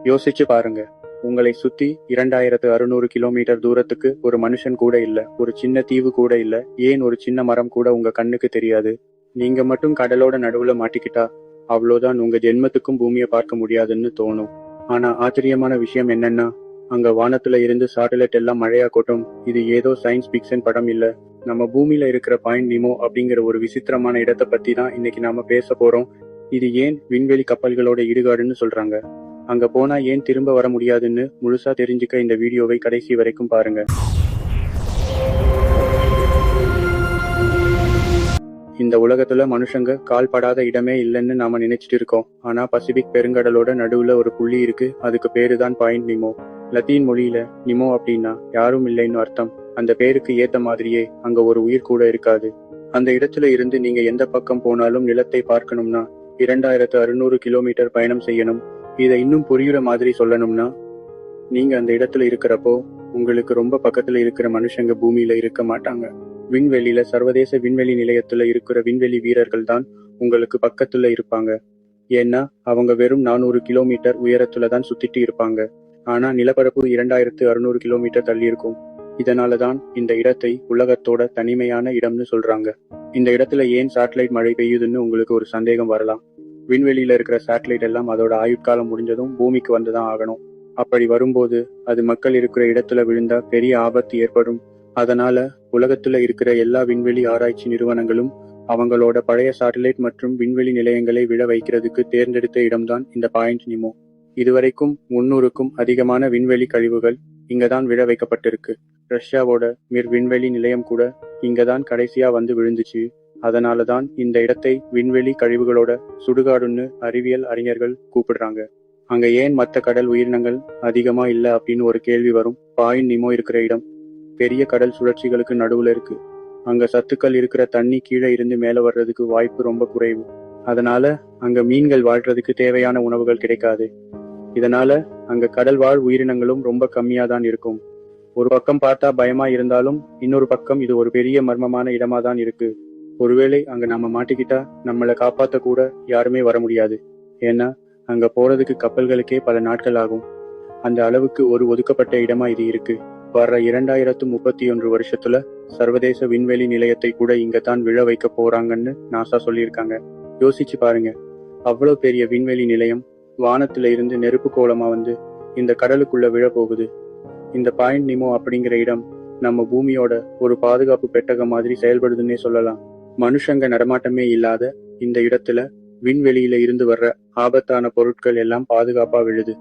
யோசிச்சு பாருங்க. உங்களை சுத்தி 2600 கிலோமீட்டர் தூரத்துக்கு ஒரு மனுஷன் கூட இல்ல, ஒரு சின்ன தீவு கூட இல்ல, ஏன் ஒரு சின்ன மரம் கூட உங்க கண்ணுக்கு தெரியாது. நீங்க மட்டும் கடலோட நடுவுல மாட்டிக்கிட்டா அவ்வளோதான், உங்க ஜென்மத்துக்கும் பூமியை பார்க்க முடியாதுன்னு தோணும். ஆனா ஆச்சரியமான விஷயம் என்னன்னா, அங்க வானத்துல இருந்து சாட்டலைட் எல்லாம் மழையா கொட்டும். இது ஏதோ சயின்ஸ் பிக்சன் படம் இல்ல, நம்ம பூமியில இருக்கிற பாயிண்ட் நிமோ அப்படிங்கிற ஒரு விசித்திரமான இடத்தை பத்தி தான் இன்னைக்கு நாம பேச போறோம். இது ஏன் விண்வெளி கப்பல்களோட இடுகாடுன்னு சொல்றாங்க, அங்க போனா ஏன் திரும்ப வர முடியாதுன்னு முழுசா தெரிஞ்சுக்க இந்த வீடியோவை கடைசி வரைக்கும் பாருங்க. இந்த உலகத்துல மனுஷங்க கால் படாத இடமே இல்லைன்னு நாம நினைச்சிட்டு இருக்கோம். ஆனா பசிபிக் பெருங்கடலோட நடுவுல ஒரு புள்ளி இருக்கு, அதுக்கு பேரு தான் பாயிண்ட் நிமோ. லத்தீன் மொழியில நிமோ அப்படின்னா யாரும் இல்லைன்னு அர்த்தம். அந்த பேருக்கு ஏத்த மாதிரியே அங்க ஒரு உயிர் கூட இருக்காது. அந்த இடத்துல இருந்து நீங்க எந்த பக்கம் போனாலும் நிலத்தை பார்க்கணும்னா 2600 கிலோமீட்டர் பயணம் செய்யணும். இதை இன்னும் புரியுற மாதிரி சொல்லணும்னா, நீங்க அந்த இடத்துல இருக்கிறப்போ உங்களுக்கு ரொம்ப பக்கத்துல இருக்கிற மனுஷங்க பூமியில இருக்க மாட்டாங்க. விண்வெளியில சர்வதேச விண்வெளி நிலையத்துல இருக்கிற விண்வெளி வீரர்கள் தான் உங்களுக்கு பக்கத்துல இருப்பாங்க. ஏன்னா அவங்க வெறும் 400 கிலோமீட்டர் உயரத்துல தான் சுத்திட்டு இருப்பாங்க. ஆனா நிலப்பரப்பு 2600 கிலோமீட்டர் தள்ளி இருக்கும். இதனாலதான் இந்த இடத்தை உலகத்தோட தனிமையான இடம்னு சொல்றாங்க. இந்த இடத்துல ஏன் சேட்டலைட் மழை பெய்யுதுன்னு உங்களுக்கு ஒரு சந்தேகம் வரலாம். விண்வெளியில இருக்கிற சேட்டலைட் எல்லாம் அதோட ஆயுட்காலம் முடிஞ்சதும் பூமிக்கு வந்துதான் ஆகணும். அப்படி வரும்போது அது மக்கள் இருக்கிற இடத்துல விழுந்தா பெரிய ஆபத்து ஏற்படும். அதனால உலகத்துல இருக்கிற எல்லா விண்வெளி ஆராய்ச்சி நிறுவனங்களும் அவங்களோட பழைய சேட்டலைட் மற்றும் விண்வெளி நிலையங்களை விழ வைக்கிறதுக்கு தேர்ந்தெடுத்த இடம்தான் இந்த பாயிண்ட் நிமோ. இதுவரைக்கும் 300க்கும் அதிகமான விண்வெளி கழிவுகள் இங்கதான் விழ வைக்கப்பட்டிருக்கு. ரஷ்யாவோட மிர் விண்வெளி நிலையம் கூட இங்கதான் கடைசியா வந்து விழுந்துச்சு. அதனாலதான் இந்த இடத்தை விண்வெளி கழிவுகளோட சுடுகாடுன்னு அறிவியல் அறிஞர்கள் கூப்பிடுறாங்க. அங்க ஏன் மற்ற கடல் உயிரினங்கள் அதிகமா இல்ல அப்படின்னு ஒரு கேள்வி வரும். பாயிண்ட் நிமோ இருக்கிற இடம் பெரிய கடல் சுழற்சிகளுக்கு நடுவுல இருக்கு. அங்க சத்துக்கள் இருக்கிற தண்ணி கீழே இருந்து மேல வர்றதுக்கு வாய்ப்பு ரொம்ப குறைவு. அதனால அங்க மீன்கள் வாழ்றதுக்கு தேவையான உணவுகள் கிடைக்காது. இதனால அங்க கடல் வாழ் உயிரினங்களும் ரொம்ப கம்மியா தான் இருக்கும். ஒரு பக்கம் பார்த்தா பயமா இருந்தாலும் இன்னொரு பக்கம் இது ஒரு பெரிய மர்மமான இடமா தான் இருக்கு. ஒருவேளை அங்க நம்ம மாட்டிக்கிட்டா நம்மளை காப்பாத்த கூட யாருமே வர முடியாது. ஏன்னா அங்க போறதுக்கு கப்பல்களுக்கே பல நாட்கள் ஆகும். அந்த அளவுக்கு ஒரு ஒதுக்கப்பட்ட இடமா இது இருக்கு. வர்ற 2031 வருஷத்துல சர்வதேச விண்வெளி நிலையத்தை கூட இங்கதான் விழ வைக்க போறாங்கன்னு நாசா சொல்லியிருக்காங்க. யோசிச்சு பாருங்க, அவ்வளவு பெரிய விண்வெளி நிலையம் வானத்துல இருந்து நெருப்பு கோலமா வந்து இந்த கடலுக்குள்ள விழ போகுது. இந்த பாயிண்ட் நிமோ அப்படிங்கிற இடம் நம்ம பூமியோட ஒரு பாதுகாப்பு பெட்டகம் மாதிரி செயல்படுதுன்னே சொல்லலாம். மனுஷங்க நடமாட்டமே இல்லாத இந்த இடத்துல விண்வெளியில இருந்து வர்ற ஆபத்தான பொருட்கள் எல்லாம் பாதுகாப்பா விழுது.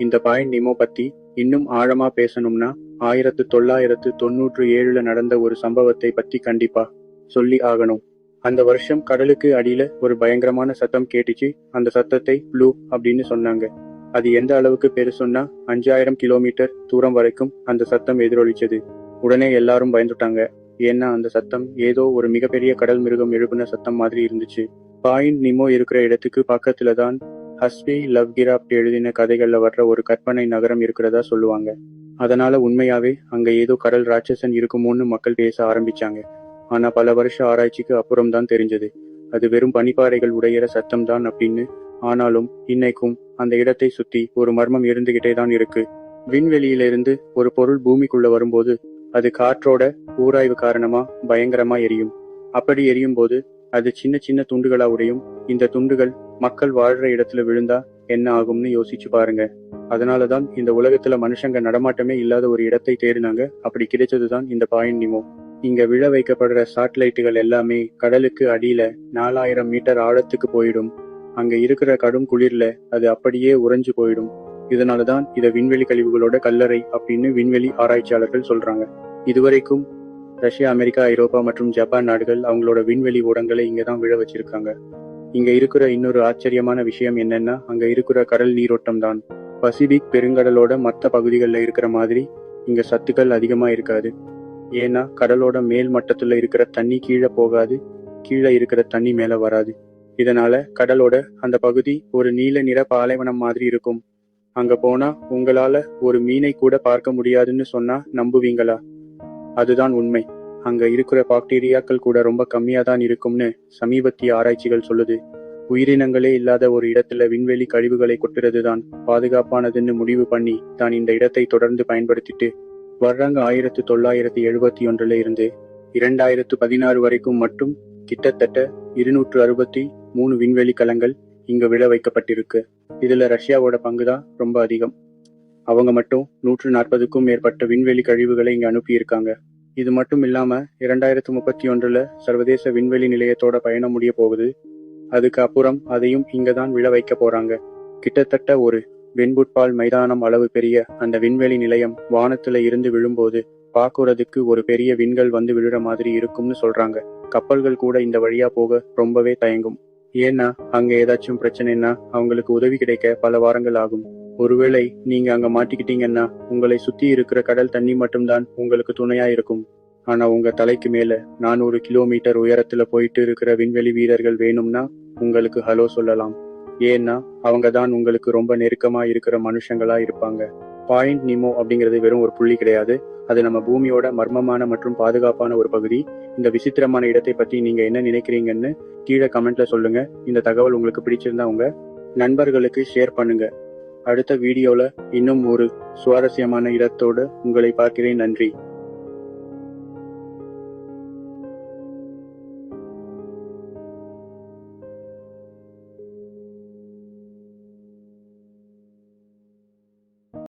இந்த பாயிண்ட் நிமோ பத்தி இன்னும் ஆழமா பேசணும்னா 1997ல நடந்த ஒரு சம்பவத்தை பத்தி கண்டிப்பா சொல்லி ஆகணும். அந்த வருஷம் கடலுக்கு அடியில ஒரு பயங்கரமான சத்தம் கேட்டுச்சு. அந்த சத்தத்தை ப்ளூ அப்படின்னு சொன்னாங்க. அது எந்த அளவுக்கு பெருசுன்னா 5000 கிலோமீட்டர் தூரம் வரைக்கும் அந்த சத்தம் எதிரொலிச்சது. உடனே எல்லாரும் பயந்துட்டாங்க. ஏன்னா அந்த சத்தம் ஏதோ ஒரு மிகப்பெரிய கடல் மிருகம் எழுப்புன சத்தம் மாதிரி இருந்துச்சு. பாயிண்ட் நிமோ இருக்கிற இடத்துக்கு பக்கத்துல தான் ஹஸ்வி லவ்கிராப்ட் எழுதின கதைகள்ல வர்ற ஒரு கற்பனை நகரம் இருக்கிறதா சொல்லுவாங்க. அதனால உண்மையாவே அங்க ஏதோ கடல் ராட்சசன் இருக்குமோன்னு மக்கள் பேச ஆரம்பிச்சாங்க. ஆனா பல வருஷ ஆராய்ச்சிக்கு அப்புறம் தான் தெரிஞ்சது அது வெறும் பனிப்பாறைகள் உடையிற சத்தம் தான் அப்படின்னு. ஆனாலும் இன்னைக்கும் அந்த இடத்தை சுத்தி ஒரு மர்மம் இருந்துகிட்டே தான் இருக்கு. விண்வெளியிலிருந்து ஒரு பொருள் பூமிக்குள்ள வரும்போது அது காற்றோட ஊராய்வு காரணமா பயங்கரமா எரியும். அப்படி எரியும் போது அது சின்ன சின்ன துண்டுகளா உடையும். இந்த துண்டுகள் மக்கள் வாழ்ற இடத்துல விழுந்தா என்ன ஆகும்னு யோசிச்சு பாருங்க. அதனாலதான் இந்த உலகத்துல மனுஷங்க நடமாட்டமே இல்லாத ஒரு இடத்தை தேடினாங்க. அப்படி கிடைச்சதுதான் இந்த பாயிண்ட் நிமோ. இங்க விழ வைக்கப்படுற சாட்டலைட்டுகள் எல்லாமே கடலுக்கு அடியில 4000 மீட்டர் ஆழத்துக்கு போயிடும். அங்க இருக்கிற கடும் குளிர்ல அது அப்படியே உறைஞ்சு போயிடும். இதனாலதான் இத விண்வெளி கழிவுகளோட கல்லறை அப்படின்னு விண்வெளி ஆராய்ச்சியாளர்கள் சொல்றாங்க. இதுவரைக்கும் ரஷ்யா, அமெரிக்கா, ஐரோப்பா மற்றும் ஜப்பான் நாடுகள் அவங்களோட விண்வெளி ஓடங்களை இங்கதான் விழ வச்சிருக்காங்க. இங்க இருக்கிற இன்னொரு ஆச்சரியமான விஷயம் என்னன்னா, அங்க இருக்கிற கடல் நீரோட்டம் தான். பசிபிக் பெருங்கடலோட மற்ற பகுதிகளில் இருக்கிற மாதிரி இங்க சத்துக்கள் அதிகமா இருக்காது. ஏன்னா கடலோட மேல் மட்டத்துல இருக்கிற தண்ணி கீழே போகாது, கீழே இருக்கிற தண்ணி மேல வராது. இதனால கடலோட அந்த பகுதி ஒரு நீல நிற பாலைவனம் மாதிரி இருக்கும். அங்க போனா உங்களால ஒரு மீனை கூட பார்க்க முடியாதுன்னு சொன்னா நம்புவீங்களா? அதுதான் உண்மை. அங்க இருக்கிற பாக்டீரியாக்கள் கூட ரொம்ப கம்மியா தான் இருக்கும்னு சமீபத்திய ஆராய்ச்சிகள் சொல்லுது. உயிரினங்களே இல்லாத ஒரு இடத்துல விண்வெளி கழிவுகளை கொட்டுறதுதான் பாதுகாப்பானதுன்னு முடிவு பண்ணி தான் இந்த இடத்தை தொடர்ந்து பயன்படுத்திட்டு வர்றாங்க. 1971 இருந்து 2016 வரைக்கும் மட்டும் கிட்டத்தட்ட 263 விண்வெளி கலங்கள் இங்க விழ வைக்கப்பட்டிருக்கு. இதுல ரஷ்யாவோட பங்குதான் ரொம்ப அதிகம். அவங்க மட்டும் 140க்கும் மேற்பட்ட விண்வெளி கழிவுகளை இங்க அனுப்பியிருக்காங்க. இது மட்டும் இல்லாம 2031 சர்வதேச விண்வெளி நிலையத்தோட பயணம் முடிய போகுது. அதுக்கு அப்புறம் அதையும் இங்கதான் விழ வைக்க போறாங்க. கிட்டத்தட்ட ஒரு வெண்புட்பால் மைதானம் அளவு பெரிய அந்த விண்வெளி நிலையம் வானத்துல இருந்து விழும்போது பாக்குறதுக்கு ஒரு பெரிய விண்கள் வந்து விழுற மாதிரி இருக்கும்னு சொல்றாங்க. கப்பல்கள் கூட இந்த வழியா போக ரொம்பவே தயங்கும். ஏன்னா அங்க ஏதாச்சும் பிரச்சனைன்னா அவங்களுக்கு உதவி கிடைக்க பல வாரங்கள் ஆகும். ஒருவேளை நீங்க அங்க மாட்டிக்கிட்டீங்கன்னா உங்களை சுத்தி இருக்கிற கடல் தண்ணி மட்டும்தான் உங்களுக்கு துணையா இருக்கும். ஆனா உங்க தலைக்கு மேல 400 கிலோமீட்டர் உயரத்துல போயிட்டு இருக்கிற விண்வெளி வீரர்கள் வேணும்னா உங்களுக்கு ஹலோ சொல்லலாம். ஏன்னா அவங்க தான் உங்களுக்கு ரொம்ப நெருக்கமா இருக்கிற மனுஷங்களா இருப்பாங்க. பாயிண்ட் நிமோ அப்படிங்கிறது வெறும் ஒரு புள்ளி கிடையாது. அது நம்ம பூமியோட மர்மமான மற்றும் பாதுகாப்பான ஒரு பகுதி. இந்த விசித்திரமான இடத்தை பத்தி நீங்க என்ன நினைக்கிறீங்கன்னு கீழே கமெண்ட்ல சொல்லுங்க. இந்த தகவல் உங்களுக்கு பிடிச்சிருந்தா உங்க நண்பர்களுக்கு ஷேர் பண்ணுங்க. அடுத்த வீடியோல இன்னும் ஒரு சுவாரஸ்யமான இடத்தோடு உங்களை பார்க்கிறேன். நன்றி.